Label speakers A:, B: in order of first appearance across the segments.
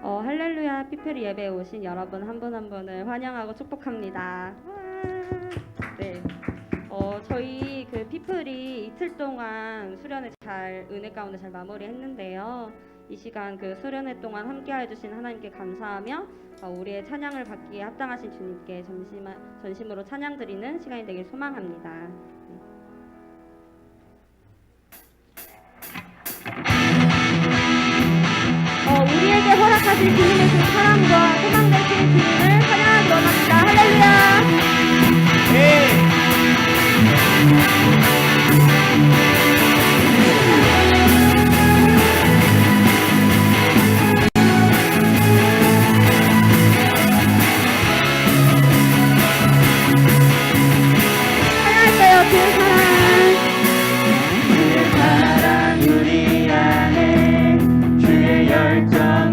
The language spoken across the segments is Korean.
A: 할렐루야 피플 예배에 오신 여러분 한 분 한 분을 환영하고 축복합니다. 네. 저희 그 피플이 이틀 동안 수련회 은혜 가운데 잘 마무리했는데요. 이 시간 그 수련회 동안 함께해 주신 하나님께 감사하며 우리의 찬양을 받기에 합당하신 주님께 전심으로 찬양 드리는 시간이 되길 소망합니다. 우리에게 허락하신 주님의 그 사랑과 소망 되신 주님을 찬양하기 원합니다. 할렐루야. 네.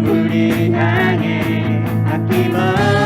B: 우리 향해 아낌없이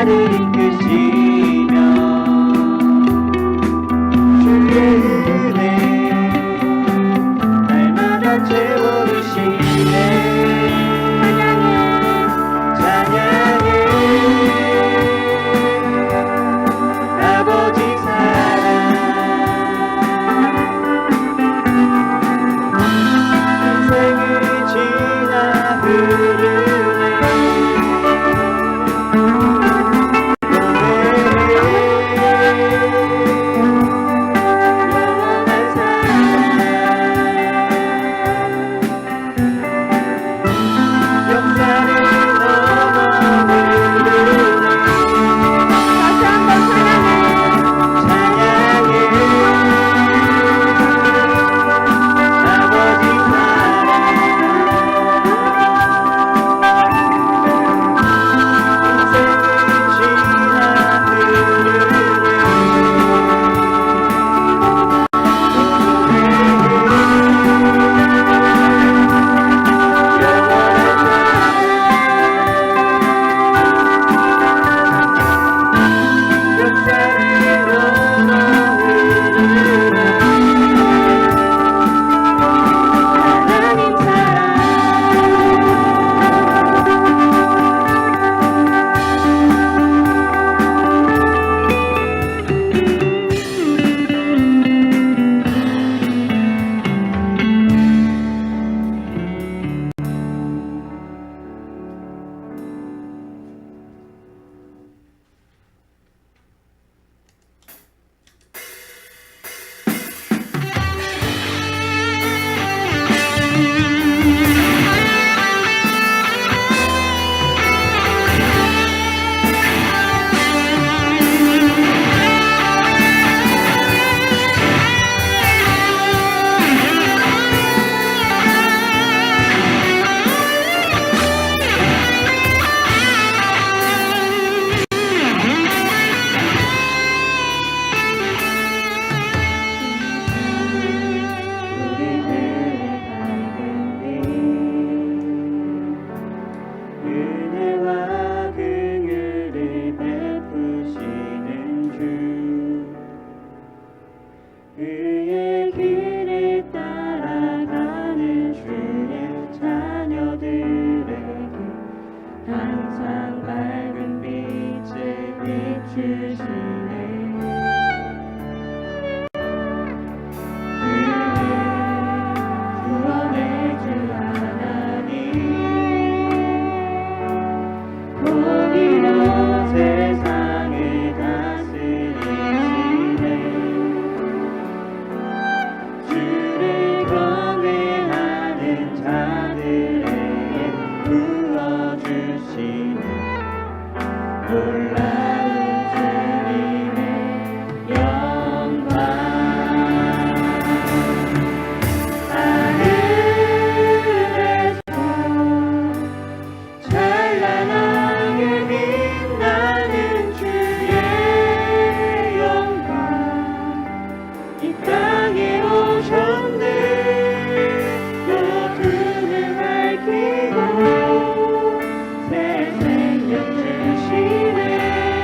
B: 나를 이끄시며 주의 은혜 날마다 채워주시네.
C: 새 생명 주시네.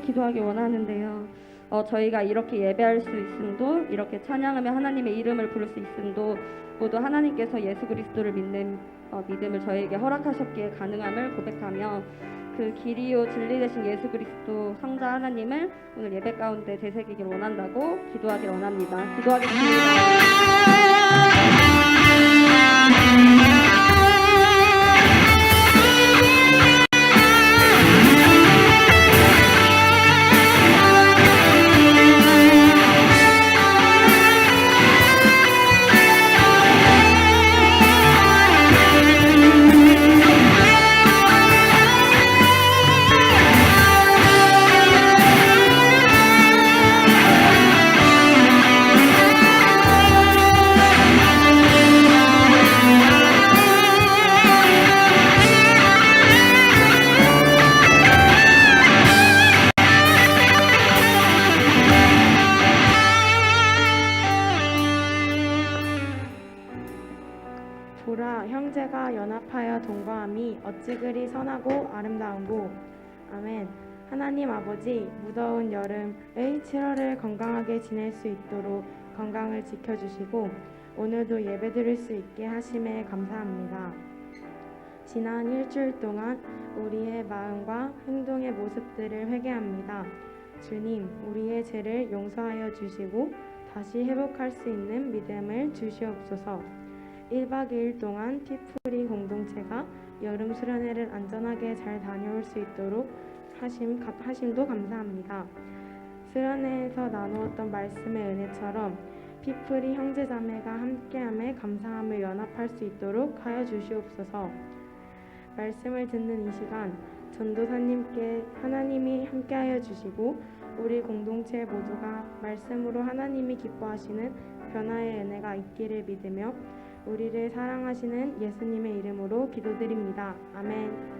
A: 기도하기 원하는데요. 저희가 이렇게 예배할 수 있음도, 이렇게 찬양하며 하나님의 이름을 부를 수 있음도 모두 하나님께서 예수 그리스도를 믿는 믿음을 저에게 허락하셨기에 가능함을 고백하며, 그 길이요 진리 되신 예수 그리스도 성자 하나님을 오늘 예배 가운데 되새기길 원한다고 기도하길 원합니다. 기도하겠습니다.
C: 보라, 형제가 연합하여 동거함이 어찌 그리 선하고 아름다운고. 아멘. 하나님 아버지, 무더운 여름의 7월을 건강하게 지낼 수 있도록 건강을 지켜주시고 오늘도 예배드릴 수 있게 하심에 감사합니다. 지난 일주일 동안 우리의 마음과 행동의 모습들을 회개합니다. 주님, 우리의 죄를 용서하여 주시고 다시 회복할 수 있는 믿음을 주시옵소서. 1박 2일 동안 피프리 공동체가 여름 수련회를 안전하게 잘 다녀올 수 있도록 하심도 감사합니다. 수련회에서 나누었던 말씀의 은혜처럼 피프리 형제자매가 함께함에 감사함을 연합할 수 있도록 하여 주시옵소서. 말씀을 듣는 이 시간 전도사님께 하나님이 함께하여 주시고 우리 공동체 모두가 말씀으로 하나님이 기뻐하시는 변화의 은혜가 있기를 믿으며 우리를 사랑하시는 예수님의 이름으로 기도드립니다. 아멘.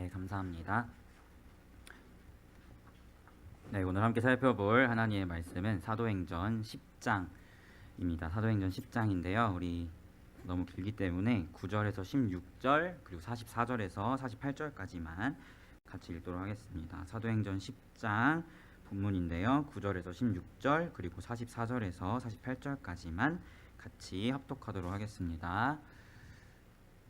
D: 네, 감사합니다. 네, 오늘 함께 살펴볼 하나님의 말씀은 사도행전 10장입니다. 사도행전 10장인데요. 우리 너무 길기 때문에 9절에서 16절 그리고 44절에서 48절까지만 같이 읽도록 하겠습니다. 사도행전 10장 본문인데요. 9절에서 16절 그리고 44절에서 48절까지만 같이 합독하도록 하겠습니다.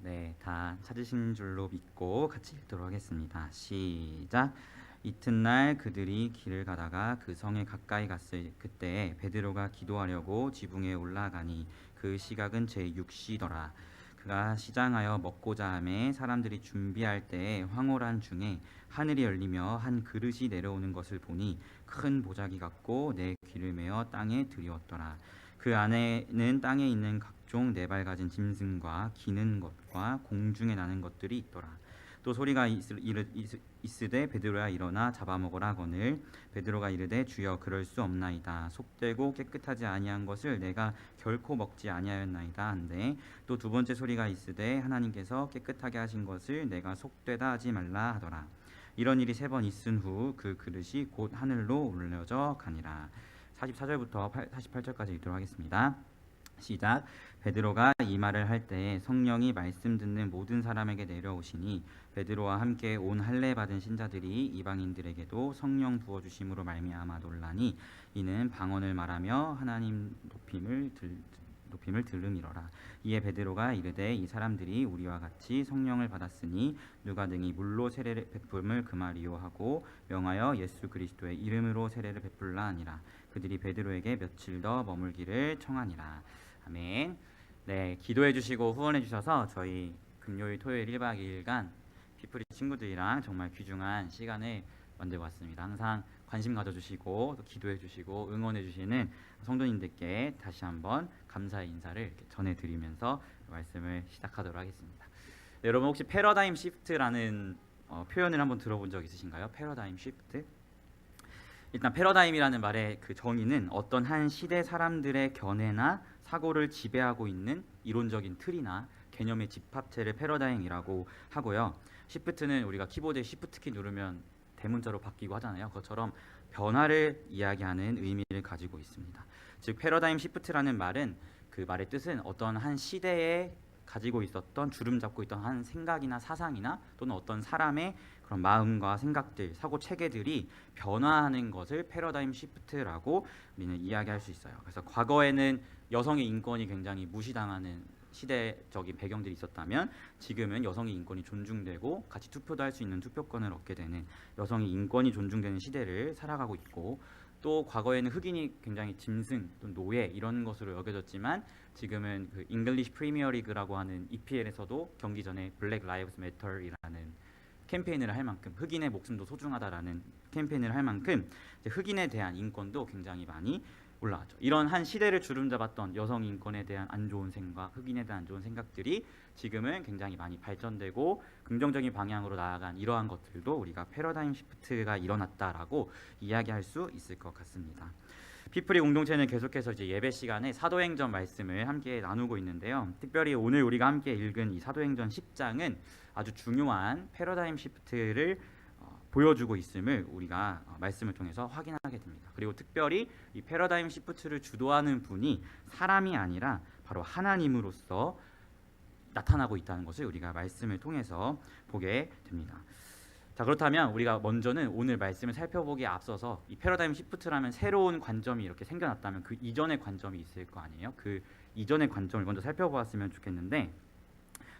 D: 네, 다 찾으신 줄로 믿고 같이 읽도록 하겠습니다. 시작. 이튿날 그들이 길을 가다가 그 성에 가까이 갔을 그때 베드로가 기도하려고 지붕에 올라가니 그 시각은 제6시더라. 그가 시장하여 먹고자 하매 사람들이 준비할 때에 황홀한 중에 하늘이 열리며 한 그릇이 내려오는 것을 보니 큰 보자기 같고 내 귀를 메어 땅에 들이었더라. 그 안에는 땅에 있는 각종 네 발 가진 짐승과 기는 것과 공중에 나는 것들이 있더라. 또 소리가 있으되 베드로야 일어나 잡아먹으라 하거늘 베드로가 이르되 주여 그럴 수 없나이다. 속되고 깨끗하지 아니한 것을 내가 결코 먹지 아니하였나이다 한데 또 두 번째 소리가 있으되 하나님께서 깨끗하게 하신 것을 내가 속되다 하지 말라 하더라. 이런 일이 3번 있은 후 그 그릇이 곧 하늘로 올려져 가니라. 44절부터 48절까지 읽도록 하겠습니다. 시작. 베드로가 이 말을 할 때에 성령이 말씀 듣는 모든 사람에게 내려오시니 베드로와 함께 온 할례 받은 신자들이 이방인들에게도 성령 부어 주심으로 말미암아 놀라니 이는 방언을 말하며 하나님 높임을 들음이러라. 이에 베드로가 이르되 이 사람들이 우리와 같이 성령을 받았으니 누가 능히 물로 세례를 베풀음을 금하리요 하고 명하여 예수 그리스도의 이름으로 세례를 베풀라 하니라. 그들이 베드로에게 며칠 더 머물기를 청하니라. 아멘. 네, 기도해 주시고 후원해 주셔서 저희 금요일 토요일 1박 2일간 피프리 친구들이랑 정말 귀중한 시간을 만들고 왔습니다. 항상 관심 가져주시고 또 기도해 주시고 응원해 주시는 성도님들께 다시 한번 감사의 인사를 이렇게 전해드리면서 말씀을 시작하도록 하겠습니다. 네, 여러분 혹시 패러다임 시프트라는 표현을 한번 들어본 적 있으신가요? 패러다임 시프트? 일단 패러다임이라는 말의 그 정의는 어떤 한 시대 사람들의 견해나 사고를 지배하고 있는 이론적인 틀이나 개념의 집합체를 패러다임이라고 하고요. 시프트는 우리가 키보드에 시프트키 누르면 대문자로 바뀌고 하잖아요. 그것처럼 변화를 이야기하는 의미를 가지고 있습니다. 즉 패러다임 시프트라는 말은 그 말의 뜻은 어떤 한 시대에 가지고 있었던 주름 잡고 있던 한 생각이나 사상이나 또는 어떤 사람의 그런 마음과 생각들, 사고 체계들이 변화하는 것을 패러다임 시프트라고 우리는 이야기할 수 있어요. 그래서 과거에는 여성의 인권이 굉장히 무시당하는 시대적인 배경들이 있었다면 지금은 여성의 인권이 존중되고 같이 투표도 할 수 있는 투표권을 얻게 되는 여성의 인권이 존중되는 시대를 살아가고 있고 또 과거에는 흑인이 굉장히 짐승 또 노예 이런 것으로 여겨졌지만 지금은 그 잉글리시 프리미어 리그라고 하는 EPL에서도 경기 전에 블랙 라이브스 매터이라는 캠페인을 할 만큼 흑인의 목숨도 소중하다라는 캠페인을 할 만큼 흑인에 대한 인권도 굉장히 많이 올라왔죠. 이런 한 시대를 주름잡았던 여성 인권에 대한 안 좋은 생각, 흑인에 대한 안 좋은 생각들이 지금은 굉장히 많이 발전되고 긍정적인 방향으로 나아간 이러한 것들도 우리가 패러다임 시프트가 일어났다라고 이야기할 수 있을 것 같습니다. 피프리 공동체는 계속해서 이제 예배 시간에 사도행전 말씀을 함께 나누고 있는데요. 특별히 오늘 우리가 함께 읽은 이 사도행전 10장은 아주 중요한 패러다임 시프트를 보여주고 있음을 우리가 말씀을 통해서 확인하게 됩니다. 그리고 특별히 이 패러다임 시프트를 주도하는 분이 사람이 아니라 바로 하나님으로서 나타나고 있다는 것을 우리가 말씀을 통해서 보게 됩니다. 자, 그렇다면 우리가 먼저는 오늘 말씀을 살펴보기에 앞서서 이 패러다임 시프트라면 새로운 관점이 이렇게 생겨났다면 그 이전의 관점이 있을 거 아니에요? 그 이전의 관점을 먼저 살펴보았으면 좋겠는데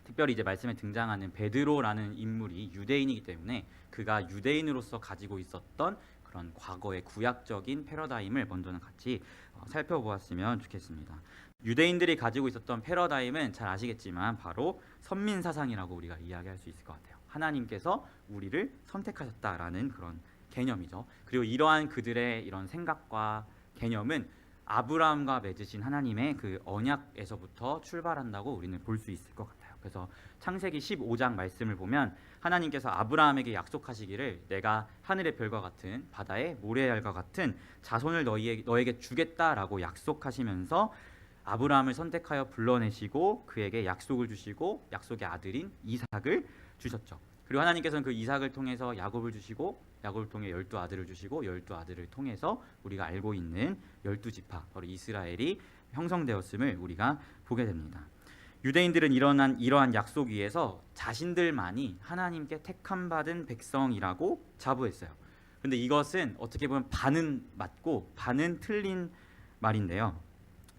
D: 특별히 이제 말씀에 등장하는 베드로라는 인물이 유대인이기 때문에 그가 유대인으로서 가지고 있었던 그런 과거의 구약적인 패러다임을 먼저는 같이 살펴보았으면 좋겠습니다. 유대인들이 가지고 있었던 패러다임은 잘 아시겠지만 바로 선민 사상이라고 우리가 이야기할 수 있을 것 같아요. 하나님께서 우리를 선택하셨다라는 그런 개념이죠. 그리고 이러한 그들의 이런 생각과 개념은 아브라함과 맺으신 하나님의 그 언약에서부터 출발한다고 우리는 볼 수 있을 것 같아요. 그래서 창세기 15장 말씀을 보면 하나님께서 아브라함에게 약속하시기를 내가 하늘의 별과 같은 바다의 모래알과 같은 자손을 너에게 주겠다라고 약속하시면서 아브라함을 선택하여 불러내시고 그에게 약속을 주시고 약속의 아들인 이삭을 주셨죠. 그리고 하나님께서는 그 이삭을 통해서 야곱을 주시고 야곱을 통해 12아들을 주시고 12아들을 통해서 우리가 알고 있는 12지파 바로 이스라엘이 형성되었음을 우리가 보게 됩니다. 유대인들은 이러한 약속 위에서 자신들만이 하나님께 택함 받은 백성이라고 자부했어요. 근데 이것은 어떻게 보면 반은 맞고 반은 틀린 말인데요.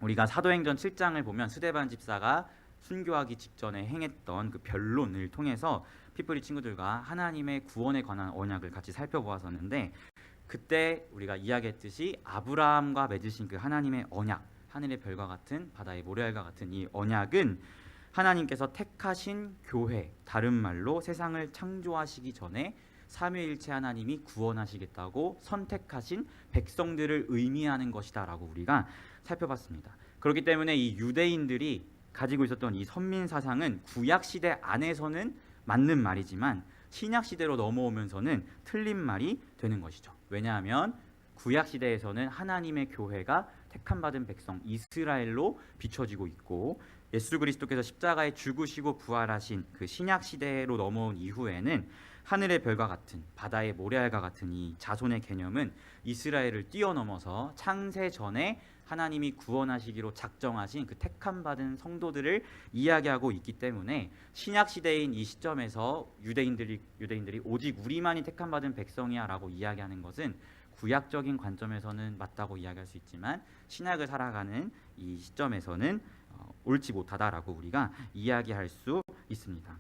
D: 우리가 사도행전 7장을 보면 스데반 집사가 순교하기 직전에 행했던 그 변론을 통해서 피프리 친구들과 하나님의 구원에 관한 언약을 같이 살펴보았었는데, 그때 우리가 이야기했듯이 아브라함과 맺으신 그 하나님의 언약, 하늘의 별과 같은 바다의 모래알과 같은 이 언약은 하나님께서 택하신 교회, 다른 말로 세상을 창조하시기 전에 삼위일체 하나님이 구원하시겠다고 선택하신 백성들을 의미하는 것이다라고 우리가 살펴봤습니다. 그렇기 때문에 이 유대인들이 가지고 있었던 이 선민 사상은 구약 시대 안에서는 맞는 말이지만 신약 시대로 넘어오면서는 틀린 말이 되는 것이죠. 왜냐하면 구약 시대에서는 하나님의 교회가 택함 받은 백성 이스라엘로 비춰지고 있고, 예수 그리스도께서 십자가에 죽으시고 부활하신 그 신약 시대로 넘어온 이후에는 하늘의 별과 같은 바다의 모래알과 같은 이 자손의 개념은 이스라엘을 뛰어넘어서 창세 전에 하나님이 구원하시기로 작정하신 그 택함 받은 성도들을 이야기하고 있기 때문에 신약 시대인 이 시점에서 유대인들이 오직 우리만이 택함 받은 백성이야라고 이야기하는 것은 구약적인 관점에서는 맞다고 이야기할 수 있지만 신약을 살아가는 이 시점에서는 옳지 못하다라고 우리가 이야기할 수 있습니다.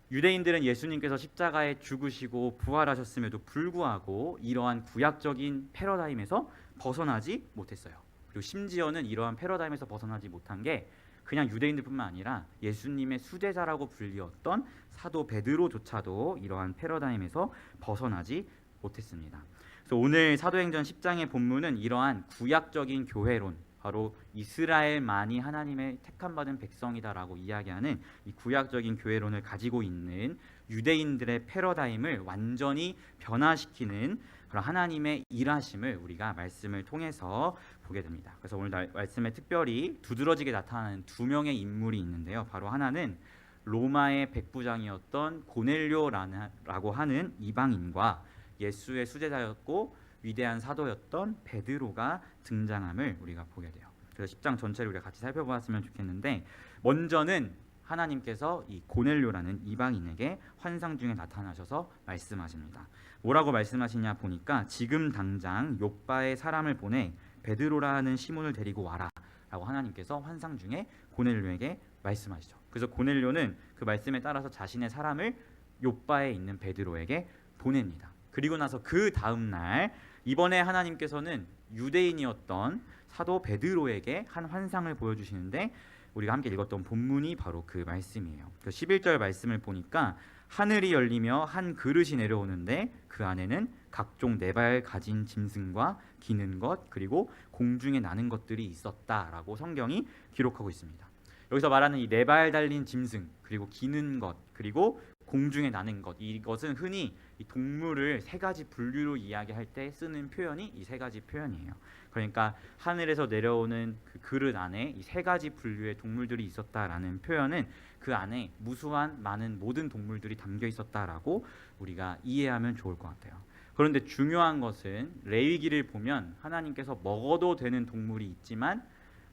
D: 유대인들은 예수님께서 십자가에 죽으시고 부활하셨음에도 불구하고 이러한 구약적인 패러다임에서 벗어나지 못했어요. 그리고 심지어는 이러한 패러다임에서 벗어나지 못한 게 그냥 유대인들뿐만 아니라 예수님의 수제자라고 불리었던 사도 베드로조차도 이러한 패러다임에서 벗어나지 못했습니다. 그래서 오늘 사도행전 10장의 본문은 이러한 구약적인 교회론, 바로 이스라엘만이 하나님의 택함받은 백성이다라고 이야기하는 이 구약적인 교회론을 가지고 있는 유대인들의 패러다임을 완전히 변화시키는 그런 하나님의 일하심을 우리가 말씀을 통해서 보게 됩니다. 그래서 오늘 말씀에 특별히 두드러지게 나타나는 두 명의 인물이 있는데요. 바로 하나는 로마의 백부장이었던 고넬료라고 하는 이방인과 예수의 수제자였고 위대한 사도였던 베드로가 등장함을 우리가 보게 돼요. 그래서 10장 전체를 우리가 같이 살펴보았으면 좋겠는데, 먼저는 하나님께서 이 고넬료라는 이방인에게 환상 중에 나타나셔서 말씀하십니다. 뭐라고 말씀하시냐 보니까 지금 당장 욥바에 사람을 보내 베드로라는 시몬을 데리고 와라 라고 하나님께서 환상 중에 고넬료에게 말씀하시죠. 그래서 고넬료는 그 말씀에 따라서 자신의 사람을 욥바에 있는 베드로에게 보냅니다. 그리고 나서 그 다음 날 이번에 하나님께서는 유대인이었던 사도 베드로에게 한 환상을 보여주시는데, 우리가 함께 읽었던 본문이 바로 그 말씀이에요. 그 11절 말씀을 보니까 하늘이 열리며 한 그릇이 내려오는데 그 안에는 각종 네 발 가진 짐승과 기는 것 그리고 공중에 나는 것들이 있었다라고 성경이 기록하고 있습니다. 여기서 말하는 이 네 발 달린 짐승 그리고 기는 것 그리고 공중에 나는 것, 이것은 흔히 이 동물을 세 가지 분류로 이야기할 때 쓰는 표현이 이 세 가지 표현이에요. 그러니까 하늘에서 내려오는 그 그릇 안에 이 세 가지 분류의 동물들이 있었다라는 표현은 그 안에 무수한 많은 모든 동물들이 담겨 있었다라고 우리가 이해하면 좋을 것 같아요. 그런데 중요한 것은 레위기를 보면 하나님께서 먹어도 되는 동물이 있지만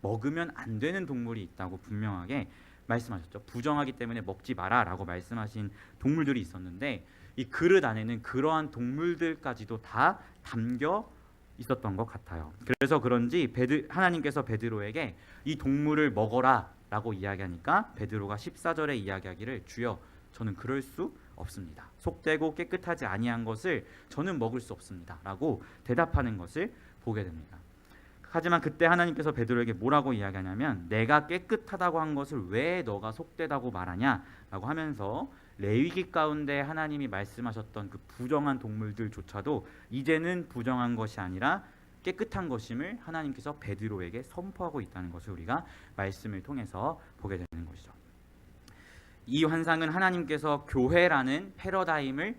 D: 먹으면 안 되는 동물이 있다고 분명하게 말씀하셨죠. 부정하기 때문에 먹지 마라 라고 말씀하신 동물들이 있었는데, 이 그릇 안에는 그러한 동물들까지도 다 담겨 있었던 것 같아요. 그래서 그런지 하나님께서 베드로에게 이 동물을 먹어라 라고 이야기하니까 베드로가 14절에 이야기하기를 주여 저는 그럴 수 없습니다. 속되고 깨끗하지 아니한 것을 저는 먹을 수 없습니다 라고 대답하는 것을 보게 됩니다. 하지만 그때 하나님께서 베드로에게 뭐라고 이야기하냐면, 내가 깨끗하다고 한 것을 왜 너가 속되다고 말하냐 라고 하면서 레위기 가운데 하나님이 말씀하셨던 그 부정한 동물들조차도 이제는 부정한 것이 아니라 깨끗한 것임을 하나님께서 베드로에게 선포하고 있다는 것을 우리가 말씀을 통해서 보게 되는 것이죠. 이 환상은 하나님께서 교회라는 패러다임의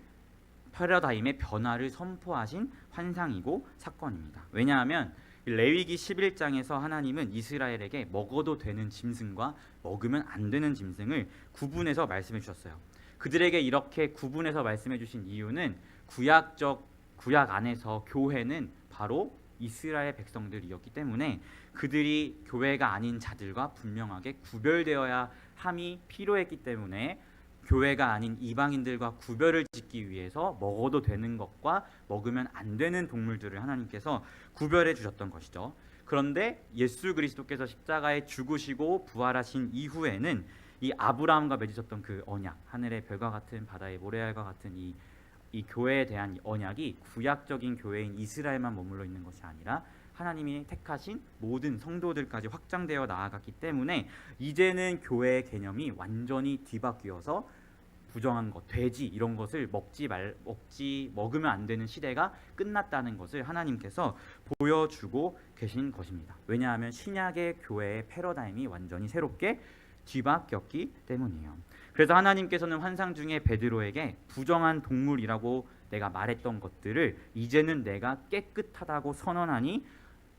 D: 변화를 선포하신 환상이고 사건입니다. 왜냐하면 레위기 11장에서 하나님은 이스라엘에게 먹어도 되는 짐승과 먹으면 안 되는 짐승을 구분해서 말씀해 주셨어요. 그들에게 이렇게 구분해서 말씀해 주신 이유는 구약 안에서 교회는 바로 이스라엘 백성들이었기 때문에 그들이 교회가 아닌 자들과 분명하게 구별되어야 함이 필요했기 때문에 교회가 아닌 이방인들과 구별을 짓기 위해서 먹어도 되는 것과 먹으면 안 되는 동물들을 하나님께서 구별해 주셨던 것이죠. 그런데 예수 그리스도께서 십자가에 죽으시고 부활하신 이후에는 이 아브라함과 맺으셨던 그 언약, 하늘의 별과 같은 바다의 모래알과 같은 이 교회에 대한 이 언약이 구약적인 교회인 이스라엘만 머물러 있는 것이 아니라 하나님이 택하신 모든 성도들까지 확장되어 나아갔기 때문에 이제는 교회의 개념이 완전히 뒤바뀌어서 부정한 것, 돼지 이런 것을 먹으면 안 되는 시대가 끝났다는 것을 하나님께서 보여주고 계신 것입니다. 왜냐하면 신약의 교회의 패러다임이 완전히 새롭게 뒤바뀌었기 때문이에요. 그래서 하나님께서는 환상 중에 베드로에게 부정한 동물이라고 내가 말했던 것들을 이제는 내가 깨끗하다고 선언하니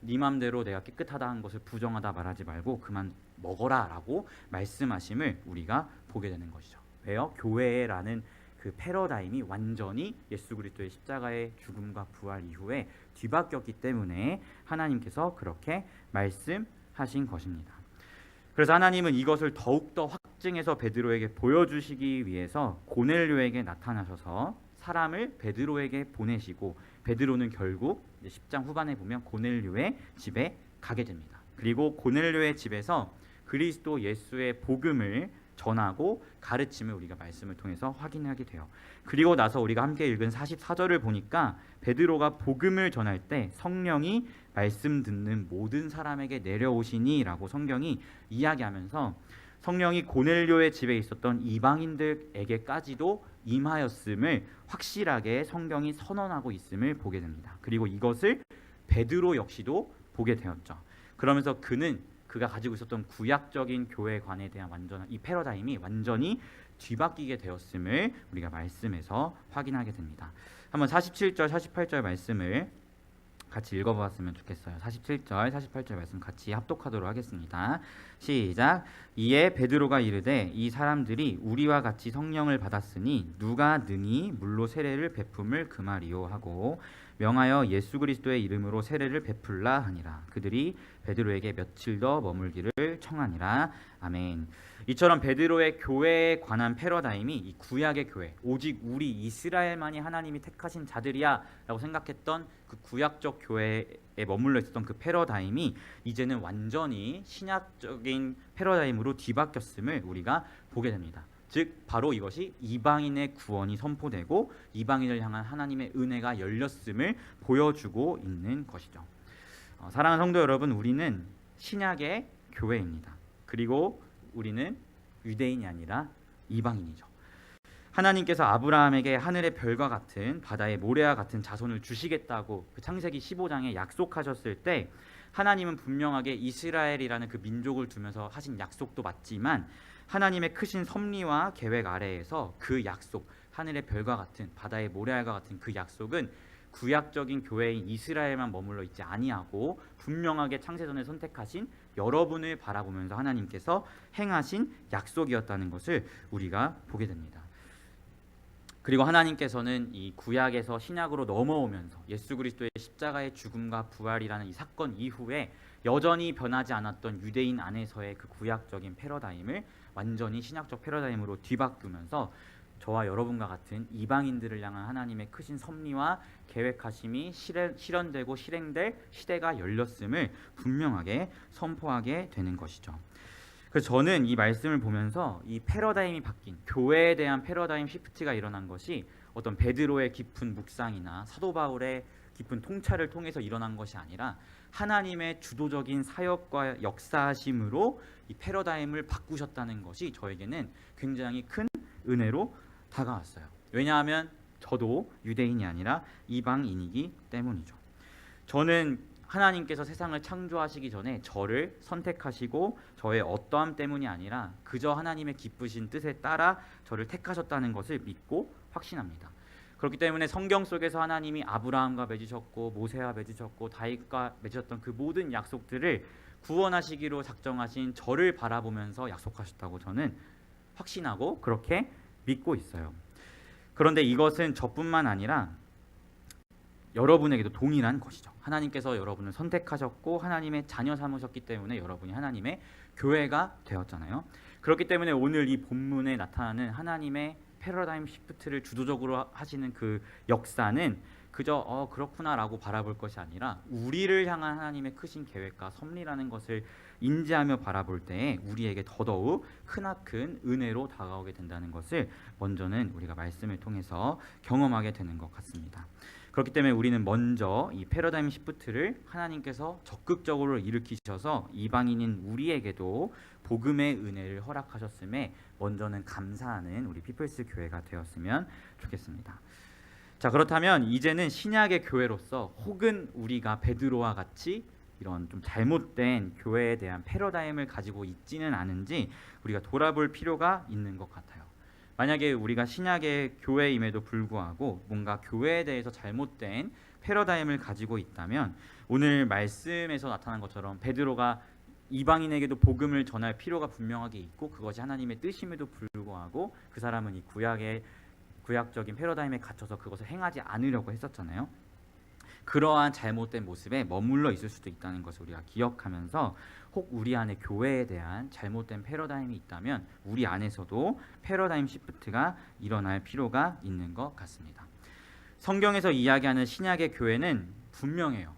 D: 네 맘대로 내가 깨끗하다는 것을 부정하다 말하지 말고 그만 먹어라 라고 말씀하심을 우리가 보게 되는 것이죠. 왜요? 교회라는 그 패러다임이 완전히 예수 그리스도의 십자가의 죽음과 부활 이후에 뒤바뀌었기 때문에 하나님께서 그렇게 말씀하신 것입니다. 그래서 하나님은 이것을 더욱더 확증해서 베드로에게 보여주시기 위해서 고넬료에게 나타나셔서 사람을 베드로에게 보내시고 베드로는 결국 10장 후반에 보면 고넬료의 집에 가게 됩니다. 그리고 고넬료의 집에서 그리스도 예수의 복음을 전하고 가르침을 우리가 말씀을 통해서 확인하게 돼요. 그리고 나서 우리가 함께 읽은 44절을 보니까 베드로가 복음을 전할 때 성령이 말씀 듣는 모든 사람에게 내려오시니 라고 성경이 이야기하면서 성령이 고넬료의 집에 있었던 이방인들에게까지도 임하였음을 확실하게 성경이 선언하고 있음을 보게 됩니다. 그리고 이것을 베드로 역시도 보게 되었죠. 그러면서 그가 가지고 있었던 구약적인 교회관에 대한 완전한 이 패러다임이 완전히 뒤바뀌게 되었음을 우리가 말씀에서 확인하게 됩니다. 한번 47절, 48절 말씀을 같이 읽어보았으면 좋겠어요. 47절, 48절 말씀 같이 합독하도록 하겠습니다. 시작. 이에 베드로가 이르되 이 사람들이 우리와 같이 성령을 받았으니 누가 능히 물로 세례를 베품을 금하리요 하고 명하여 예수 그리스도의 이름으로 세례를 베풀라 하니라. 그들이 베드로에게 며칠 더 머물기를 청하니라. 아멘. 이처럼 베드로의 교회에 관한 패러다임이 이 구약의 교회, 오직 우리 이스라엘만이 하나님이 택하신 자들이야 라고 생각했던 그 구약적 교회에 머물러 있었던 그 패러다임이 이제는 완전히 신약적인 패러다임으로 뒤바뀌었음을 우리가 보게 됩니다. 즉 바로 이것이 이방인의 구원이 선포되고 이방인을 향한 하나님의 은혜가 열렸음을 보여주고 있는 것이죠. 사랑하는 성도 여러분, 우리는 신약의 교회입니다. 그리고 우리는 유대인이 아니라 이방인이죠. 하나님께서 아브라함에게 하늘의 별과 같은 바다의 모래와 같은 자손을 주시겠다고 그 창세기 15장에 약속하셨을 때 하나님은 분명하게 이스라엘이라는 그 민족을 두면서 하신 약속도 맞지만 하나님의 크신 섭리와 계획 아래에서 그 약속, 하늘의 별과 같은 바다의 모래알과 같은 그 약속은 구약적인 교회인 이스라엘만 머물러 있지 아니하고 분명하게 창세전에 선택하신 여러분을 바라보면서 하나님께서 행하신 약속이었다는 것을 우리가 보게 됩니다. 그리고 하나님께서는 이 구약에서 신약으로 넘어오면서 예수 그리스도의 십자가의 죽음과 부활이라는 이 사건 이후에 여전히 변하지 않았던 유대인 안에서의 그 구약적인 패러다임을 완전히 신약적 패러다임으로 뒤바꾸면서 저와 여러분과 같은 이방인들을 향한 하나님의 크신 섭리와 계획하심이 실현되고 실행될 시대가 열렸음을 분명하게 선포하게 되는 것이죠. 그래서 저는 이 말씀을 보면서 이 패러다임이 바뀐 교회에 대한 패러다임 시프트가 일어난 것이 어떤 베드로의 깊은 묵상이나 사도 바울의 깊은 통찰을 통해서 일어난 것이 아니라 하나님의 주도적인 사역과 역사하심으로 이 패러다임을 바꾸셨다는 것이 저에게는 굉장히 큰 은혜로 다가왔어요. 왜냐하면 저도 유대인이 아니라 이방인이기 때문이죠. 저는 하나님께서 세상을 창조하시기 전에 저를 선택하시고 저의 어떠함 때문이 아니라 그저 하나님의 기쁘신 뜻에 따라 저를 택하셨다는 것을 믿고 확신합니다. 그렇기 때문에 성경 속에서 하나님이 아브라함과 맺으셨고 모세와 맺으셨고 다윗과 맺으셨던 그 모든 약속들을 구원하시기로 작정하신 저를 바라보면서 약속하셨다고 저는 확신하고 그렇게 믿고 있어요. 그런데 이것은 저뿐만 아니라 여러분에게도 동일한 것이죠. 하나님께서 여러분을 선택하셨고 하나님의 자녀 삼으셨기 때문에 여러분이 하나님의 교회가 되었잖아요. 그렇기 때문에 오늘 이 본문에 나타나는 하나님의 패러다임 시프트를 주도적으로 하시는 그 역사는 그저 그렇구나라고 바라볼 것이 아니라 우리를 향한 하나님의 크신 계획과 섭리라는 것을 인지하며 바라볼 때에 우리에게 더더욱 크나큰 은혜로 다가오게 된다는 것을 먼저는 우리가 말씀을 통해서 경험하게 되는 것 같습니다. 그렇기 때문에 우리는 먼저 이 패러다임 시프트를 하나님께서 적극적으로 일으키셔서 이방인인 우리에게도 복음의 은혜를 허락하셨음에 먼저는 감사하는 우리 피플스 교회가 되었으면 좋겠습니다. 자, 그렇다면 이제는 신약의 교회로서 혹은 우리가 베드로와 같이 이런 좀 잘못된 교회에 대한 패러다임을 가지고 있지는 않은지 우리가 돌아볼 필요가 있는 것 같아요. 만약에 우리가 신약의 교회임에도 불구하고 뭔가 교회에 대해서 잘못된 패러다임을 가지고 있다면 오늘 말씀에서 나타난 것처럼 베드로가 이방인에게도 복음을 전할 필요가 분명하게 있고 그것이 하나님의 뜻임에도 불구하고 그 사람은 이 구약적인 패러다임에 갇혀서 그것을 행하지 않으려고 했었잖아요. 그러한 잘못된 모습에 머물러 있을 수도 있다는 것을 우리가 기억하면서 혹 우리 안에 교회에 대한 잘못된 패러다임이 있다면 우리 안에서도 패러다임 시프트가 일어날 필요가 있는 것 같습니다. 성경에서 이야기하는 신약의 교회는 분명해요.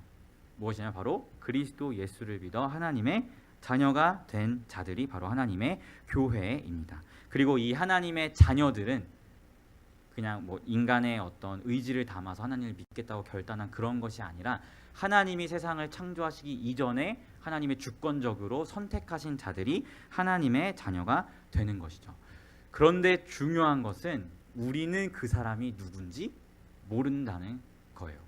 D: 무엇이냐? 바로 그리스도 예수를 믿어 하나님의 자녀가 된 자들이 바로 하나님의 교회입니다. 그리고 이 하나님의 자녀들은 그냥 뭐 인간의 어떤 의지를 담아서 하나님을 믿겠다고 결단한 그런 것이 아니라 하나님이 세상을 창조하시기 이전에 하나님의 주권적으로 선택하신 자들이 하나님의 자녀가 되는 것이죠. 그런데 중요한 것은 우리는 그 사람이 누군지 모른다는 거예요.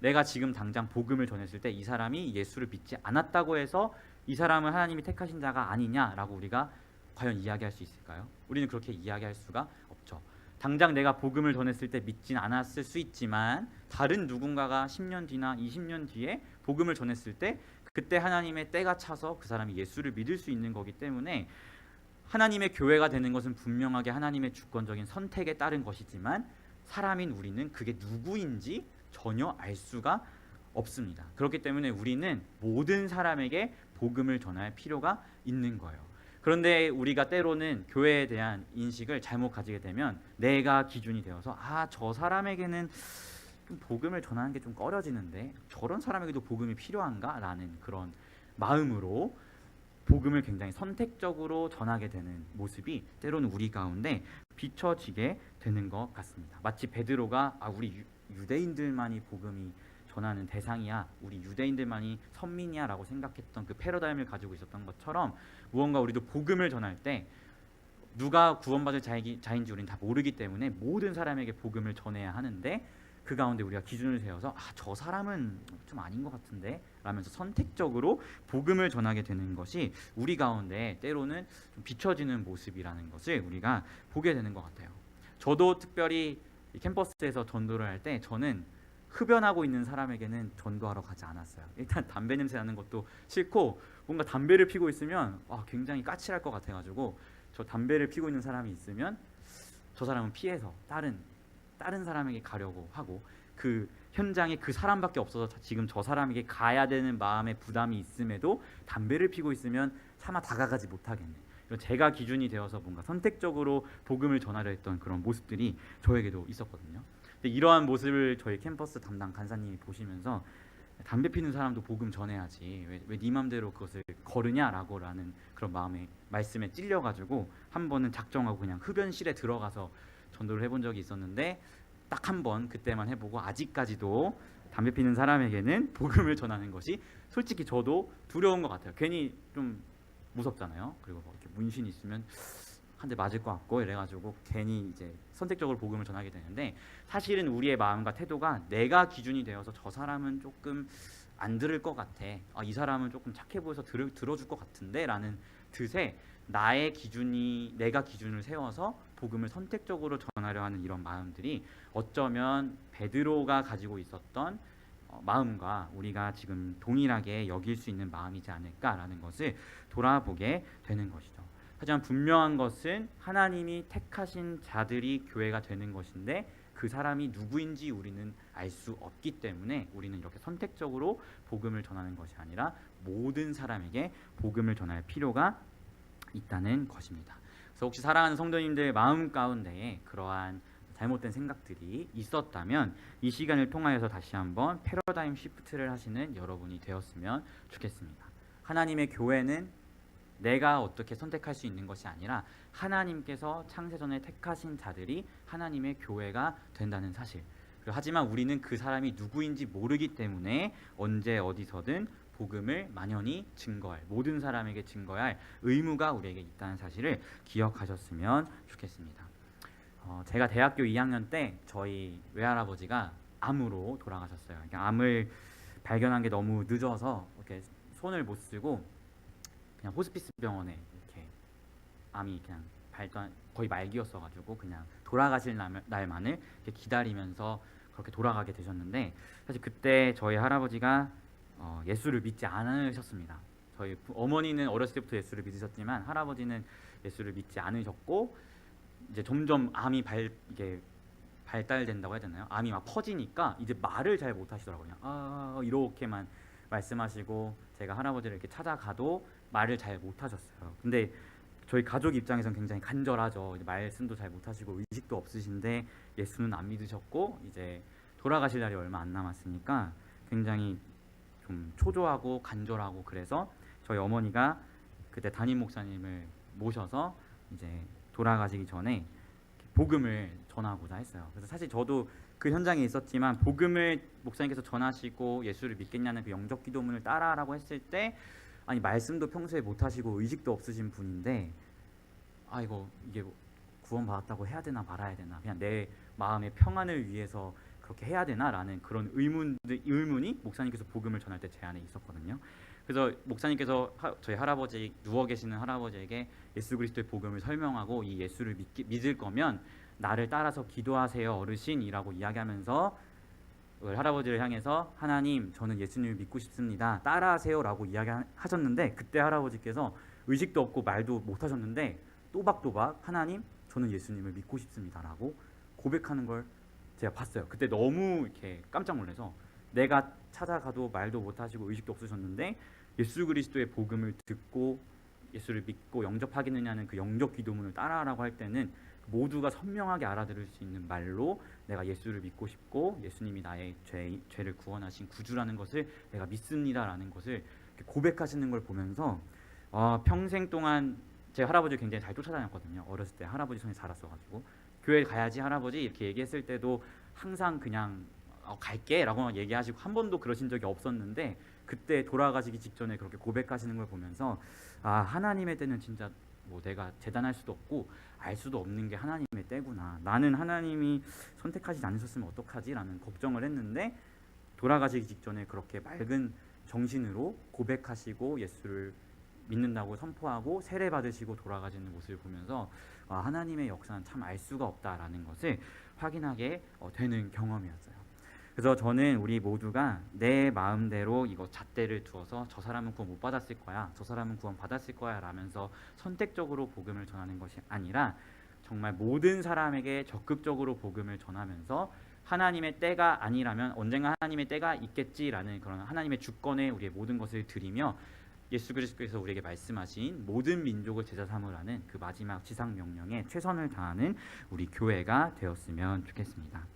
D: 내가 지금 당장 복음을 전했을 때 이 사람이 예수를 믿지 않았다고 해서 이 사람은 하나님이 택하신 자가 아니냐라고 우리가 과연 이야기할 수 있을까요? 우리는 그렇게 이야기할 수가 없죠. 당장 내가 복음을 전했을 때 믿진 않았을 수 있지만 다른 누군가가 10년 뒤나 20년 뒤에 복음을 전했을 때 그때 하나님의 때가 차서 그 사람이 예수를 믿을 수 있는 거기 때문에 하나님의 교회가 되는 것은 분명하게 하나님의 주권적인 선택에 따른 것이지만 사람인 우리는 그게 누구인지 전혀 알 수가 없습니다. 그렇기 때문에 우리는 모든 사람에게 복음을 전할 필요가 있는 거예요. 그런데 우리가 때로는 교회에 대한 인식을 잘못 가지게 되면 내가 기준이 되어서 저 사람에게는 좀 복음을 전하는 게 좀 꺼려지는데 저런 사람에게도 복음이 필요한가? 라는 그런 마음으로 복음을 굉장히 선택적으로 전하게 되는 모습이 때로는 우리 가운데 비춰지게 되는 것 같습니다. 마치 베드로가 우리 유대인들만이 복음이 전하는 대상이야, 우리 유대인들만이 선민이야 라고 생각했던 그 패러다임을 가지고 있었던 것처럼 무언가 우리도 복음을 전할 때 누가 구원받을 자인지 우리는 다 모르기 때문에 모든 사람에게 복음을 전해야 하는데 그 가운데 우리가 기준을 세워서 저 사람은 좀 아닌 것 같은데 라면서 선택적으로 복음을 전하게 되는 것이 우리 가운데 때로는 좀 비춰지는 모습이라는 것을 우리가 보게 되는 것 같아요. 저도 특별히 이 캠퍼스에서 전도를 할 때 저는 흡연하고 있는 사람에게는 전도하러 가지 않았어요. 일단 담배 냄새 나는 것도 싫고 뭔가 담배를 피고 있으면 굉장히 까칠할 것 같아가지고 저 담배를 피고 있는 사람이 있으면 저 사람은 피해서 다른 사람에게 가려고 하고 그 현장에 그 사람밖에 없어서 지금 저 사람에게 가야 되는 마음의 부담이 있음에도 담배를 피고 있으면 차마 다가가지 못하겠네. 제가 기준이 되어서 뭔가 선택적으로 복음을 전하려 했던 그런 모습들이 저에게도 있었거든요. 근데 이러한 모습을 저희 캠퍼스 담당 간사님이 보시면서 담배 피는 사람도 복음 전해야지 왜 네 맘대로 그것을 거르냐라고 라는 그런 마음에 말씀에 찔려가지고 한 번은 작정하고 그냥 흡연실에 들어가서 전도를 해본 적이 있었는데 딱 한 번 그때만 해보고 아직까지도 담배 피는 사람에게는 복음을 전하는 것이 솔직히 저도 두려운 것 같아요. 괜히 좀 무섭잖아요. 그리고 이렇게 문신이 있으면 한 대 맞을 것 같고 이래가지고 괜히 이제 선택적으로 복음을 전하게 되는데 사실은 우리의 마음과 태도가 내가 기준이 되어서 저 사람은 조금 안 들을 것 같아, 이 사람은 조금 착해 보여서 들어줄 것 같은데 라는 뜻에 내가 기준을 세워서 복음을 선택적으로 전하려 하는 이런 마음들이 어쩌면 베드로가 가지고 있었던 마음과 우리가 지금 동일하게 여길 수 있는 마음이지 않을까라는 것을 돌아보게 되는 것이죠. 하지만 분명한 것은 하나님이 택하신 자들이 교회가 되는 것인데 그 사람이 누구인지 우리는 알 수 없기 때문에 우리는 이렇게 선택적으로 복음을 전하는 것이 아니라 모든 사람에게 복음을 전할 필요가 있다는 것입니다. 그래서 혹시 사랑하는 성도님들 마음 가운데에 그러한 잘못된 생각들이 있었다면 이 시간을 통하여서 다시 한번 패러다임 시프트를 하시는 여러분이 되었으면 좋겠습니다. 하나님의 교회는 내가 어떻게 선택할 수 있는 것이 아니라 하나님께서 창세전에 택하신 자들이 하나님의 교회가 된다는 사실. 하지만 우리는 그 사람이 누구인지 모르기 때문에 언제 어디서든 복음을 만연히 증거할, 모든 사람에게 증거할 의무가 우리에게 있다는 사실을 기억하셨으면 좋겠습니다. 제가 대학교 2학년 때 저희 외할아버지가 암으로 돌아가셨어요. 그러니까 암을 발견한 게 너무 늦어서 이렇게 손을 못 쓰고 그냥 호스피스 병원에 이렇게 암이 그냥 발단 거의 말기였어가지고 그냥 돌아가실 날만을 이렇게 기다리면서 그렇게 돌아가게 되셨는데, 사실 그때 저희 할아버지가 예수를 믿지 않으셨습니다. 저희 어머니는 어렸을 때부터 예수를 믿으셨지만 할아버지는 예수를 믿지 않으셨고, 이제 점점 암이 이게 발달된다고 해야 되나요? 암이 막 퍼지니까 이제 말을 잘 못하시더라고요. 이렇게만 말씀하시고 제가 할아버지를 이렇게 찾아가도 말을 잘 못하셨어요. 근데 저희 가족 입장에서는 굉장히 간절하죠. 이제 말씀도 잘 못하시고 의식도 없으신데 예수는 안 믿으셨고 이제 돌아가실 날이 얼마 안 남았으니까 굉장히 좀 초조하고 간절하고, 그래서 저희 어머니가 그때 담임 목사님을 모셔서 이제 돌아가시기 전에 복음을 전하고자 했어요. 그래서 사실 저도 그 현장에 있었지만 복음을 목사님께서 전하시고 예수를 믿겠냐는 그 영접 기도문을 따라하라고 했을 때, 아니 말씀도 평소에 못하시고 의식도 없으신 분인데 이게 구원 받았다고 해야 되나 말아야 되나, 그냥 내 마음의 평안을 위해서 그렇게 해야 되나라는 그런 의문이 목사님께서 복음을 전할 때 제 안에 있었거든요. 그래서 목사님께서 저희 할아버지, 누워 계시는 할아버지에게 예수 그리스도의 복음을 설명하고 이 예수를 믿을 거면 나를 따라서 기도하세요 어르신이라고 이야기하면서 할아버지를 향해서 하나님 저는 예수님을 믿고 싶습니다 따라하세요라고 이야기하셨는데, 그때 할아버지께서 의식도 없고 말도 못하셨는데 또박또박 하나님 저는 예수님을 믿고 싶습니다라고 고백하는 걸 제가 봤어요. 그때 너무 이렇게 깜짝 놀라서, 내가 찾아가도 말도 못하시고 의식도 없으셨는데 예수 그리스도의 복음을 듣고 예수를 믿고 영접하겠느냐는 그 영접 기도문을 따라하라고 할 때는 모두가 선명하게 알아들을 수 있는 말로 내가 예수를 믿고 싶고 예수님이 나의 죄를 구원하신 구주라는 것을 내가 믿습니다라는 것을 고백하시는 걸 보면서 평생 동안 제 할아버지를 굉장히 잘 쫓아다녔거든요. 어렸을 때 할아버지 손에 자랐어가지고 교회 가야지 할아버지 이렇게 얘기했을 때도 항상 그냥 갈게 라고 얘기하시고 한 번도 그러신 적이 없었는데, 그때 돌아가시기 직전에 그렇게 고백하시는 걸 보면서 하나님의 때는 진짜 뭐 내가 재단할 수도 없고 알 수도 없는 게 하나님의 때구나, 나는 하나님이 선택하지 않으셨으면 어떡하지 라는 걱정을 했는데 돌아가시기 직전에 그렇게 맑은 정신으로 고백하시고 예수를 믿는다고 선포하고 세례 받으시고 돌아가시는 모습을 보면서 하나님의 역사는 참 알 수가 없다라는 것을 확인하게 되는 경험이었어요. 그래서 저는 우리 모두가 내 마음대로 이거 잣대를 두어서 저 사람은 구원 못 받았을 거야, 저 사람은 구원 받았을 거야 라면서 선택적으로 복음을 전하는 것이 아니라 정말 모든 사람에게 적극적으로 복음을 전하면서 하나님의 때가 아니라면 언젠가 하나님의 때가 있겠지라는 그런 하나님의 주권에 우리의 모든 것을 드리며 예수 그리스도께서 우리에게 말씀하신 모든 민족을 제자 삼으라는 그 마지막 지상 명령에 최선을 다하는 우리 교회가 되었으면 좋겠습니다.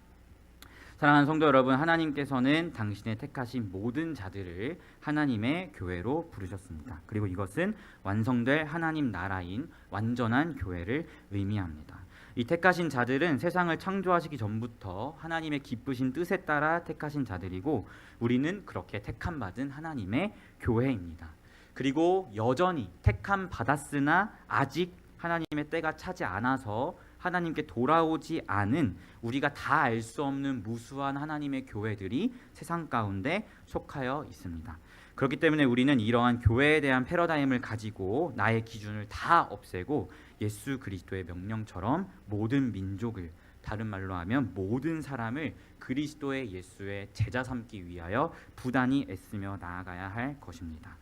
D: 사랑하는 성도 여러분, 하나님께서는 당신의 택하신 모든 자들을 하나님의 교회로 부르셨습니다. 그리고 이것은 완성될 하나님 나라인 완전한 교회를 의미합니다. 이 택하신 자들은 세상을 창조하시기 전부터 하나님의 기쁘신 뜻에 따라 택하신 자들이고 우리는 그렇게 택함 받은 하나님의 교회입니다. 그리고 여전히 택함 받았으나 아직 하나님의 때가 차지 않아서 하나님께 돌아오지 않은 우리가 다 알 수 없는 무수한 하나님의 교회들이 세상 가운데 속하여 있습니다. 그렇기 때문에 우리는 이러한 교회에 대한 패러다임을 가지고 나의 기준을 다 없애고 예수 그리스도의 명령처럼 모든 민족을, 다른 말로 하면 모든 사람을 그리스도의 예수의 제자 삼기 위하여 부단히 애쓰며 나아가야 할 것입니다.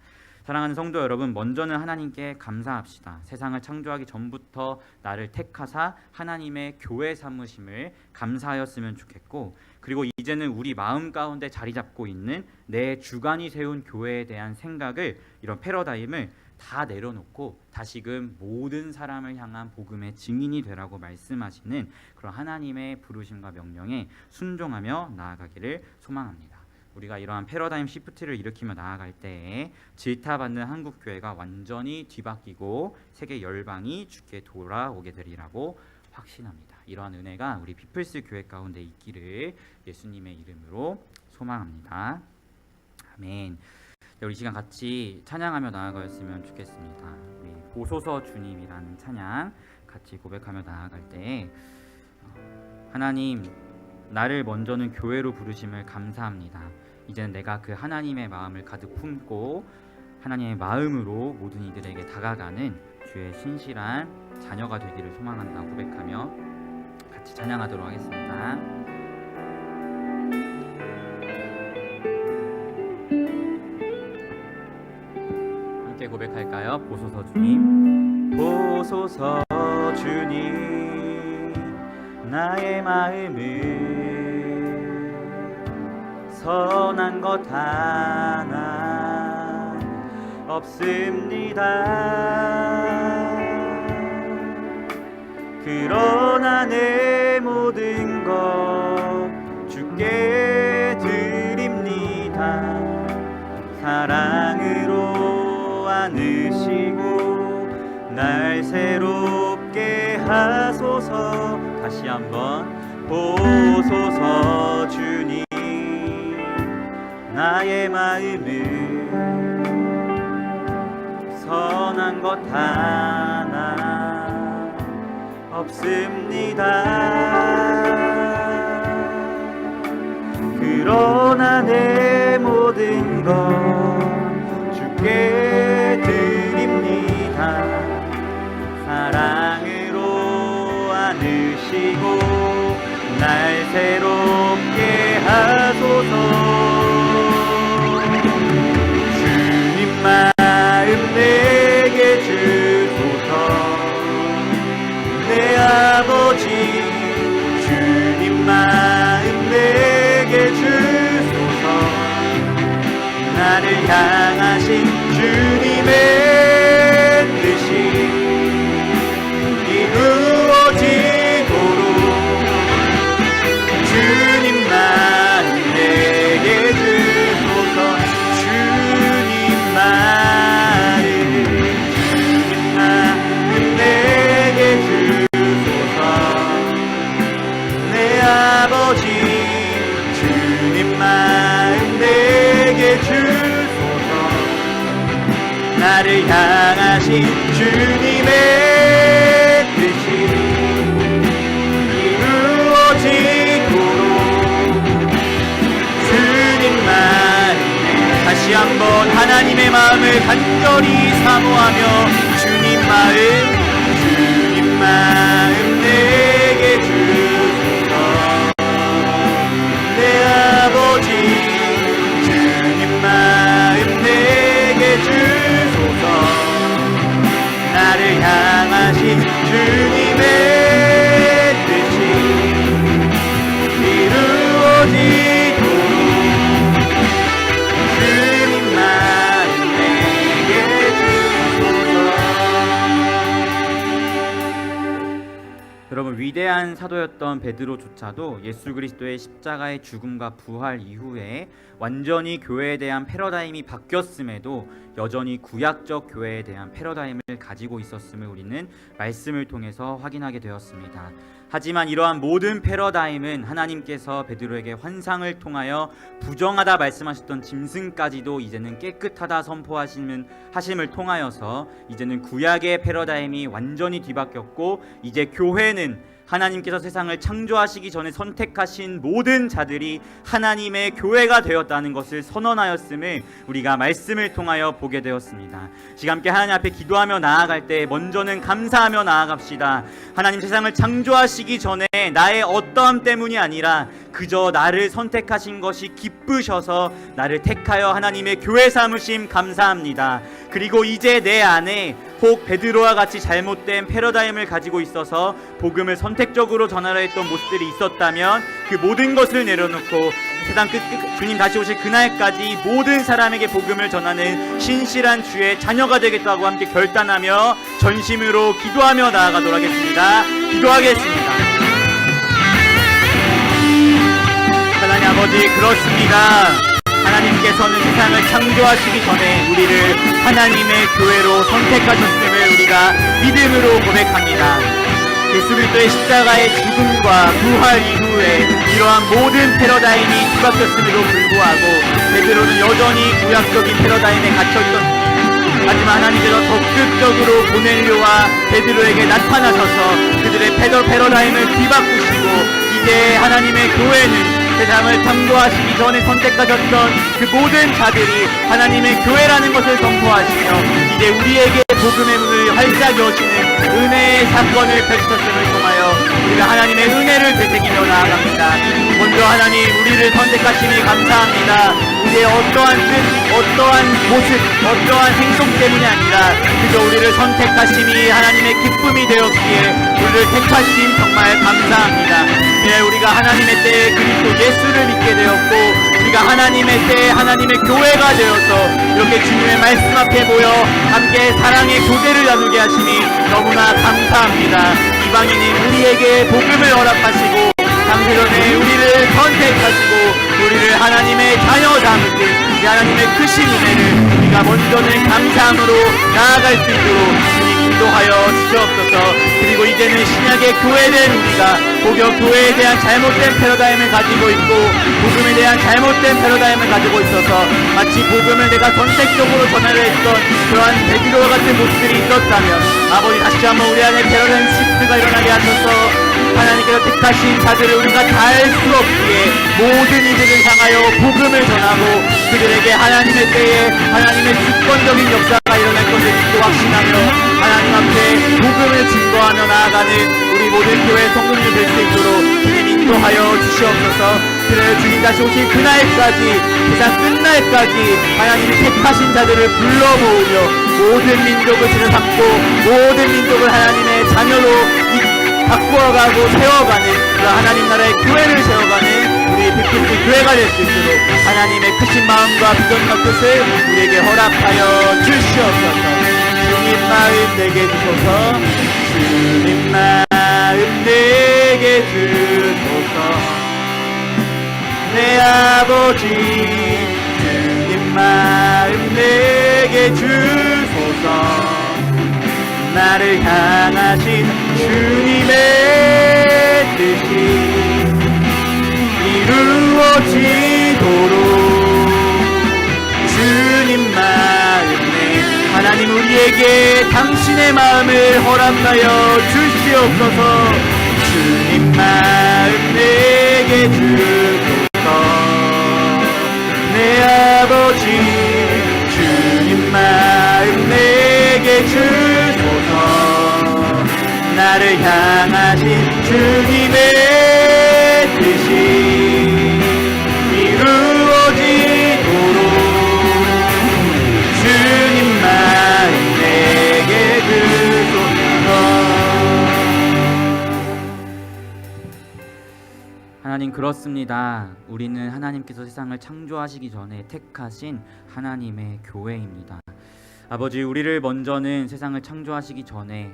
D: 사랑하는 성도 여러분, 먼저는 하나님께 감사합시다. 세상을 창조하기 전부터 나를 택하사 하나님의 교회 삼으심을 감사하였으면 좋겠고, 그리고 이제는 우리 마음 가운데 자리 잡고 있는 내 주관이 세운 교회에 대한 생각을, 이런 패러다임을 다 내려놓고 다시금 모든 사람을 향한 복음의 증인이 되라고 말씀하시는 그런 하나님의 부르심과 명령에 순종하며 나아가기를 소망합니다. 우리가 이러한 패러다임 시프트를 일으키며 나아갈 때에 질타받는 한국교회가 완전히 뒤바뀌고 세계 열방이 주께 돌아오게 되리라고 확신합니다. 이러한 은혜가 우리 피플스 교회 가운데 있기를 예수님의 이름으로 소망합니다. 아멘. 우리 시간 같이 찬양하며 나아가였으면 좋겠습니다. 우리 보소서 주님이라는 찬양 같이 고백하며 나아갈 때, 하나님, 나를 먼저는 교회로 부르심을 감사합니다. 이제는 내가 그 하나님의 마음을 가득 품고 하나님의 마음으로 모든 이들에게 다가가는 주의 신실한 자녀가 되기를 소망한다 고백하며 같이 찬양하도록 하겠습니다. 함께 고백할까요? 보소서 주님.
B: 보소서 주님, 나의 마음을 선한 것 하나 없습니다. 그러나 내 모든 것 주께 드립니다. 사랑으로 안으시고 날 새롭게 하소서. 다시 한번 보소서 주님, 나의 마음을 선한 것 하나 없습니다. 그러나 내 모든 것 주께 드립니다. 사랑으로 안으시고 날 새롭게 하소서. 주님 마음 내게 주소서. 내 아버지 주님 마음 내게 주소서. 나를 향하신 주님의 뜻이 이루어지도록 주님 마음 내게 주소서. 주님 마음 내게 주소서. 내 아버지 주님 마음 내게 주소서. 나를 향하신 주님의 뜻이 이루어지도록 주님 마음. 다시 한번 하나님의 마음을 간절히 사모하며 주님 마음 내게 주소서. 내 아버지 주님 마음 내게 주소서. 나를 향하신 주님의 뜻이 이루어지도록 주님 마음 내게 주소서.
D: 여러분, 위대한 사도였던 베드로조차도 예수 그리스도의 십자가의 죽음과 부활 이후에 완전히 교회에 대한 패러다임이 바뀌었음에도 여전히 구약적 교회에 대한 패러다임을 가지고 있었음을 우리는 말씀을 통해서 확인하게 되었습니다. 하지만 이러한 모든 패러다임은 하나님께서 베드로에게 환상을 통하여 부정하다 말씀하셨던 짐승까지도 이제는 깨끗하다 선포하심을 통하여서 이제는 구약의 패러다임이 완전히 뒤바뀌었고, 이제 교회는 하나님께서 세상을 창조하시기 전에 선택하신 모든 자들이 하나님의 교회가 되었다는 것을 선언하였음을 우리가 말씀을 통하여 보게 되었습니다. 지금 함께 하나님 앞에 기도하며 나아갈 때 먼저는 감사하며 나아갑시다. 하나님, 세상을 창조하시기 전에 나의 어떠함 때문이 아니라
B: 그저 나를 선택하신 것이 기쁘셔서 나를 택하여 하나님의 교회 삼으심 감사합니다. 그리고 이제 내 안에 혹 베드로와 같이 잘못된 패러다임을 가지고 있어서 복음을 선택적으로 전하려 했던 모습들이 있었다면 그 모든 것을 내려놓고 세상 끝 주님 다시 오실 그날까지 모든 사람에게 복음을 전하는 신실한 주의 자녀가 되겠다고 함께 결단하며 전심으로 기도하며 나아가도록 하겠습니다. 기도하겠습니다. 하나님 아버지, 그렇습니다. 하나님께서는 세상을 창조하시기 전에 우리를 하나님의 교회로 선택하셨음을 우리가 믿음으로 고백합니다. 예수 그리스도의 십자가의 죽음과 부활 이후에 이러한 모든 패러다임이 뒤바뀌었음에도 불구하고 베드로는 여전히 구약적인 패러다임에 갇혀있었습니다. 하지만 하나님께서 적극적으로 고넬료와 베드로에게 나타나셔서 그들의 패러다임을 뒤바꾸시고 이제 하나님의 교회는 세상을 창조하시기 전에 선택하셨던 그 모든 자들이 하나님의 교회라는 것을 선포하시며 이제 우리에게 복음의 문을 활짝 여시는 은혜의 사건을 펼쳤음을 통하여 우리가 하나님의 은혜를 되새기며 나아갑니다. 먼저 하나님, 우리를 선택하시니 감사합니다. 이제 어떠한 뜻, 어떠한 모습, 어떠한 행동 때문이 아니라 그저 우리를 선택하심이 하나님의 기쁨이 되었기에 우리를 택하심 정말 감사합니다. 예, 우리가 하나님의 때에 그리스도 예수를 믿게 되었고 우리가 하나님의 때에 하나님의 교회가 되어서 이렇게 주님의 말씀 앞에 모여 함께 사랑의 교제를 나누게 하시니 너무나 감사합니다. 이방인인 우리에게 복음을 허락하시고 장세전에 우리를 선택하시고 우리를 하나님의 자녀 삼으신 이 하나님의 크신 은혜를 우리가 먼저는 감사함으로 나아갈 수 있도록 주님 인도하여 주시옵소서. 그리고 이제는 신약의 교회된 우리가 혹여 교회에 대한 잘못된 패러다임을 가지고 있고 복음에 대한 잘못된 패러다임을 가지고 있어서 마치 복음을 내가 선택적으로 전하려 했던 그러한 베드로와 같은 모습들이 있었다면 아버지, 다시 한번 우리 안에 패러다임 시프트가 일어나게 하셔서 하나님께서 택하신 자들을 우리가 다 알 수 없기에 모든 이들을 향하여 복음을 전하고 그들에게 하나님의 때에 하나님의 주권적인 역사가 일어날 것을 믿고 확신하며 하나님 앞에 복음을 증거하며 나아가는 우리 모든 교회 성도님이 될 수 있도록 주님 인도하여 주시옵소서. 그래 주님 다시 오실 그날까지, 세상 끝날까지 하나님이 택하신 자들을 불러 모으며 모든 민족을 주를 삼고 모든 민족을 하나님의 자녀로 바꾸어가고 세워가는 그런 하나님 나라의 교회를 세워가는 우리 빅피스 교회가 될 수 있도록 하나님의 크신 마음과 비전과 뜻을 우리에게 허락하여 주시옵소서. 주님 마음 내게 주소서. 주님 마음 내게 주소서. 내 아버지 주님 마음 내게 주소서. 나를 향하신 주님의 뜻이 이루어지도록 주님 마음에 하나님 우리에게 당신의 마음을 허락하여 주시옵소서. 주님 마음 내게 주소서. 내 아버지 주님 마음 내게 주소서. 나를 향하신 주님의 뜻이 이루어지도록 주님 마음 내게 주소서.
D: 하나님, 그렇습니다. 우리는 하나님께서 세상을 창조하시기 전에 택하신 하나님의 교회입니다. 아버지, 우리를 먼저는 세상을 창조하시기 전에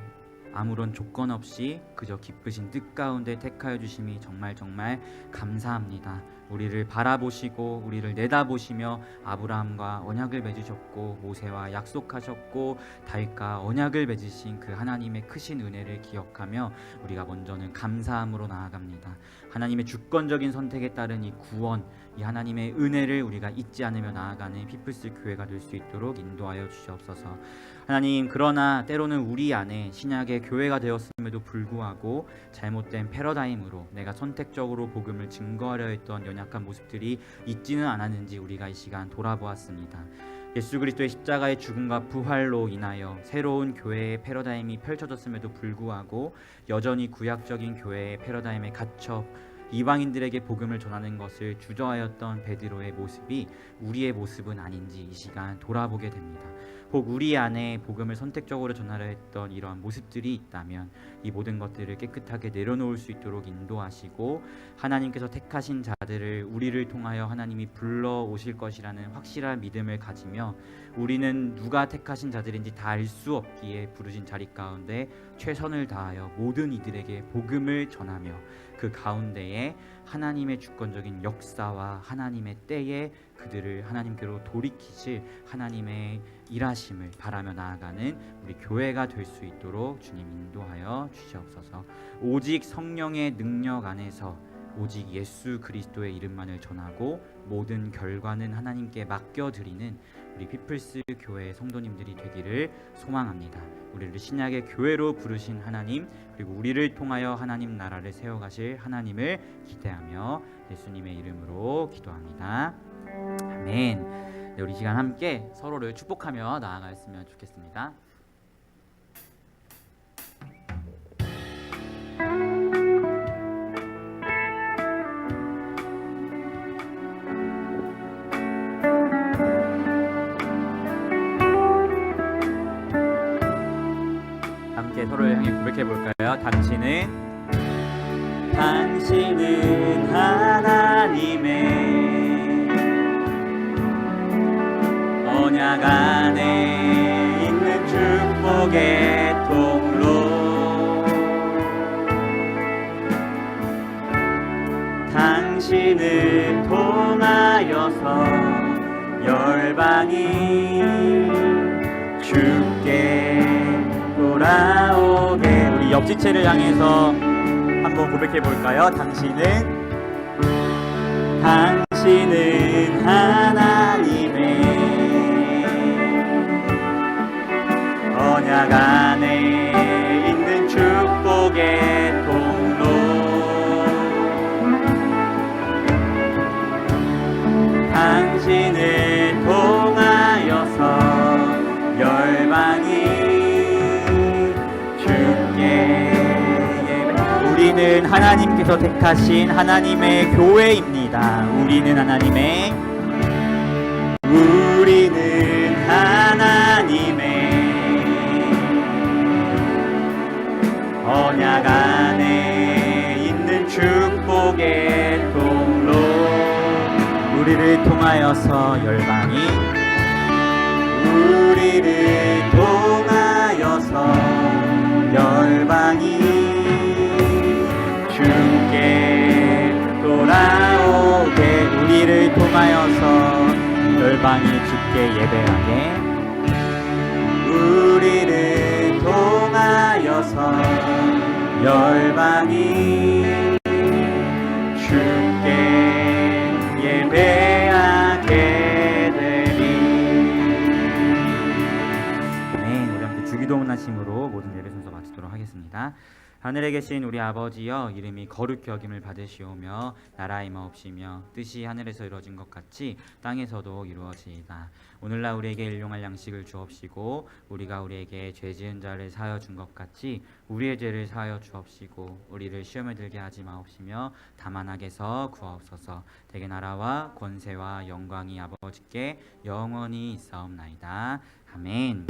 D: 아무런 조건 없이 그저 기쁘신 뜻 가운데 택하여 주심이 정말 감사합니다. 우리를 바라보시고 우리를 내다보시며 아브라함과 언약을 맺으셨고 모세와 약속하셨고 다윗과 언약을 맺으신 그 하나님의 크신 은혜를 기억하며 우리가 먼저는 감사함으로 나아갑니다. 하나님의 주권적인 선택에 따른 이 구원, 이 하나님의 은혜를 우리가 잊지 않으며 나아가는 피플스 교회가 될 수 있도록 인도하여 주시옵소서. 하나님, 그러나 때로는 우리 안에 신약의 교회가 되었음에도 불구하고 잘못된 패러다임으로 내가 선택적으로 복음을 증거하려 했던 연약한 모습들이 있지는 않았는지 우리가 이 시간 돌아보았습니다. 예수 그리스도의 십자가의 죽음과 부활로 인하여 새로운 교회의 패러다임이 펼쳐졌음에도 불구하고 여전히 구약적인 교회의 패러다임에 갇혀 이방인들에게 복음을 전하는 것을 주저하였던 베드로의 모습이 우리의 모습은 아닌지 이 시간 돌아보게 됩니다. 혹 우리 안에 복음을 선택적으로 전하려 했던 이러한 모습들이 있다면 이 모든 것들을 깨끗하게 내려놓을 수 있도록 인도하시고 하나님께서 택하신 자들을 우리를 통하여 하나님이 불러오실 것이라는 확실한 믿음을 가지며 우리는 누가 택하신 자들인지 다 알 수 없기에 부르신 자리 가운데 최선을 다하여 모든 이들에게 복음을 전하며 그 가운데에 하나님의 주권적인 역사와 하나님의 때에 그들을 하나님께로 돌이키실 하나님의 일하심을 바라며 나아가는 우리 교회가 될 수 있도록 주님 인도하여 주시옵소서. 오직 성령의 능력 안에서 오직 예수 그리스도의 이름만을 전하고 모든 결과는 하나님께 맡겨드리는 우리 피플스 교회 성도님들이 되기를 소망합니다. 우리를 신약의 교회로 부르신 하나님, 그리고 우리를 통하여 하나님 나라를 세워가실 하나님을 기대하며 예수님의 이름으로 기도합니다. 아멘. 네, 우리 시간 함께 서로를 축복하며 나아갔으면 좋겠습니다. 함께 서로를 향해 고백해 볼까요? 당신은 하나님의 언약 안에 있는 축복의 통로, 당신을 통하여서 열방이 주께 돌아오게. 우리 옆지체를 향해서 한번 고백해 볼까요? 당신은 하나님의 언약 안에 있는 축복의 통로, 당신을 통하여서 열방이 우리는 하나님께서 택하신 하나님의 교회입니다. 우리는 하나님의 언약 안에 있는 축복의 통로, 우리를 통하여서 열방이 주께 돌아오게. 우리를 통하여서 열방이 주께 예배하게. 우리를 통하여서 열방이 주께 예배하게 되리. 네, 우리 함께 주기도문 하심으로 모든 예배 순서 마치도록 하겠습니다. 하늘에 계신 우리 아버지여, 이름이 거룩히 여김을 받으시오며 나라 임하옵시며 뜻이 하늘에서 이루어진 것 같이 땅에서도 이루어지이다. 오늘날 우리에게 일용할 양식을 주옵시고 우리가 우리에게 죄 지은 자를 사하여 준 것 같이 우리의 죄를 사하여 주옵시고 우리를 시험에 들게 하지 마옵시며 다만 악에서 구하옵소서. 대개 나라와 권세와 영광이 아버지께 영원히 있사옵나이다. 아멘.